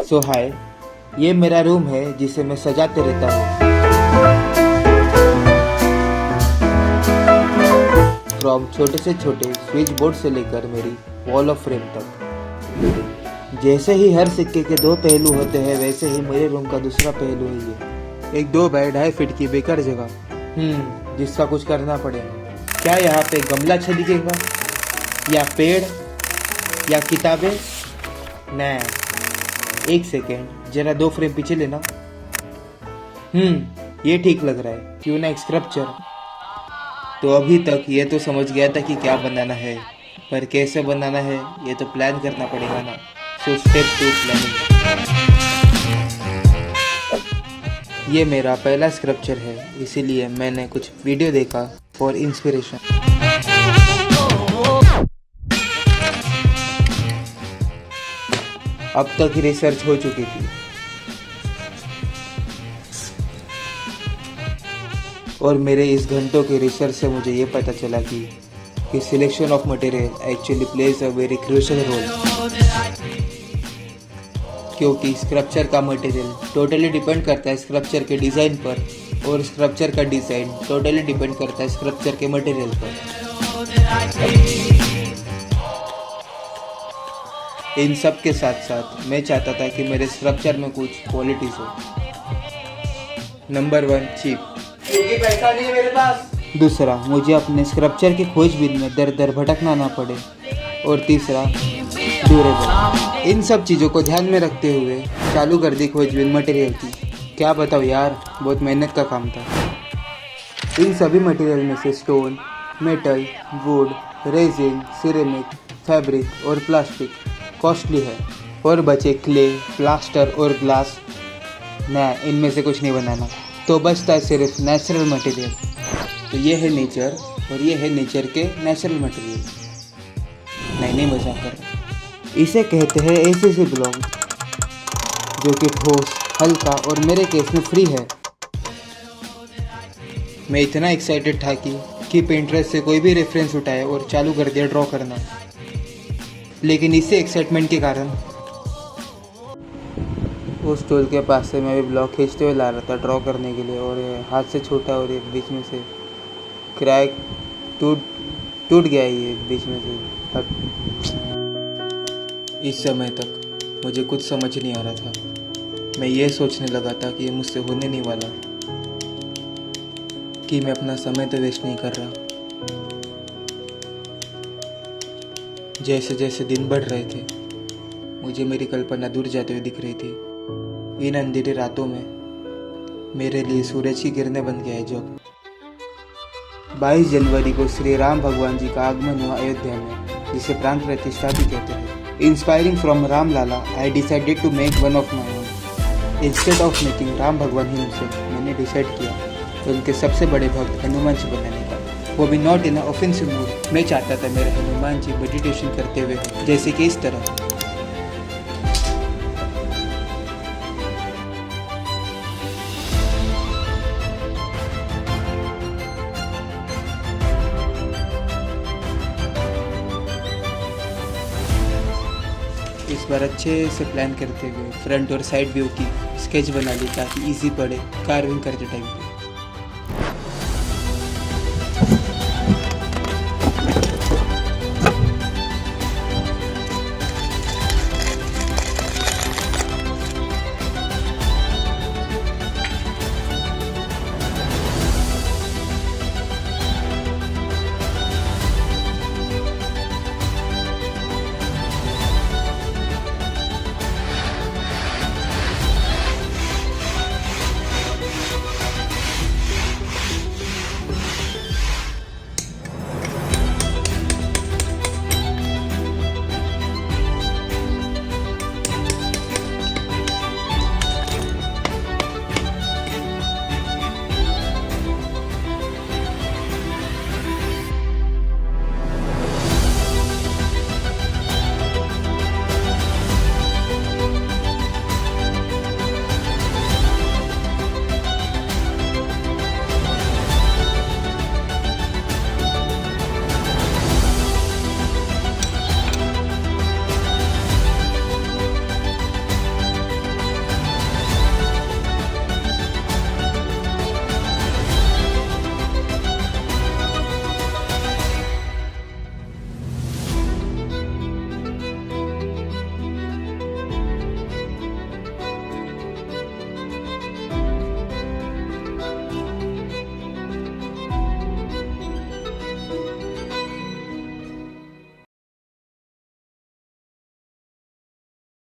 सो हाय, ये मेरा रूम है जिसे मैं सजाते रहता हूँ। फ्रॉम छोटे से छोटे स्विच बोर्ड से लेकर मेरी वॉल ऑफ फ्रेम तक। जैसे ही हर सिक्के के दो पहलू होते हैं, वैसे ही मेरे रूम का दूसरा पहलू है ये। एक 2 बाय 2.5 फीट की बेकार जगह, जिसका कुछ करना पड़ेगा। क्या यहाँ पे गमला अच्छा दिखेगा, या पेड़, या किताबें? नहीं, एक सेकेंड, जरा 2 फ्रेम पीछे लेना। ये ठीक लग रहा है, क्यों ना एक स्क्रप्चर। तो अभी तक ये तो समझ गया था कि क्या बनाना है, पर कैसे बनाना है ये तो प्लान करना पड़ेगा ना। So step 2 planning. ये मेरा पहला स्क्रप्चर है, इसीलिए मैंने कुछ वीडियो देखा फॉर इंस्पिरेशन। अब तक रिसर्च हो चुकी थी और मेरे इस घंटों के रिसर्च से मुझे ये पता चला कि selection of material actually plays a very crucial role. क्योंकि स्क्रप्चर का मटेरियल टोटली डिपेंड करता है स्क्रप्चर के डिज़ाइन पर, और स्क्रप्चर का डिज़ाइन टोटली डिपेंड करता है स्क्रप्चर के मटेरियल पर। इन सब के साथ साथ मैं चाहता था कि मेरे स्ट्रक्चर में कुछ क्वालिटीज हो। नंबर 1, चीप, क्योंकि पैसा नहीं है मेरे पास। दूसरा, मुझे अपने स्ट्रक्चर की खोजबीन में दर दर भटकना ना पड़े। और तीसरा, ड्यूरेबल। इन सब चीज़ों को ध्यान में रखते हुए चालू कर दी खोजबीन मटेरियल की। क्या बताओ यार, बहुत मेहनत का काम था। इन सभी मटेरियल में से stone, metal, would, resin, ceramic, fabric और प्लास्टिक कॉस्टली है, और बचे क्ले, प्लास्टर और ग्लास। नहीं, इनमें से कुछ नहीं बनाना, तो बचता है सिर्फ नेचुरल मटेरियल। तो ये है नेचर, और ये है नेचर के नेचुरल मटेरियल। नहीं मजाक कर रहा। इसे कहते हैं एसीसी ब्लॉक, जो कि ठोस, हल्का और मेरे केस में फ्री है। मैं इतना एक्साइटेड था कि पिंटरेस्ट से कोई भी रेफरेंस उठाए और चालू कर दिया ड्रॉ करना। लेकिन इसी एक्साइटमेंट के कारण उस टूल के पास से मैं भी ब्लॉक खींचते हुए ला रहा था ड्रॉ करने के लिए, और हाथ से छूटा और ये बीच में से क्रैक टूट गया। ये बीच में से इस समय तक मुझे कुछ समझ नहीं आ रहा था। मैं ये सोचने लगा था कि ये मुझसे होने नहीं वाला, कि मैं अपना समय तो वेस्ट नहीं कर रहा। जैसे जैसे दिन बढ़ रहे थे, मुझे मेरी कल्पना दूर जाते हुए दिख रही थी। इन अंधेरी रातों में मेरे लिए सूरज की किरणें बन गया है। जब 22 जनवरी को श्री राम भगवान जी का आगमन हुआ अयोध्या में, जिसे प्राण प्रतिष्ठा भी कहते हैं। Inspiring from Ram Lala, I decided to make one of my own. Instead of making Ram भगवान हिमसेल्फ, मैंने डिसाइड किया तो उनके सबसे बड़े भक्त हनुमान जी बनाने का, वो भी नॉट इन ऑफेंसिव मूड। मैं चाहता था मेरे हनुमान जी मेडिटेशन करते हुए, जैसे कि इस तरह। इस बार अच्छे से प्लान करते हुए फ्रंट और साइड व्यू की स्केच बना ली, ताकि इजी पड़े कार्विंग करते टाइम पे।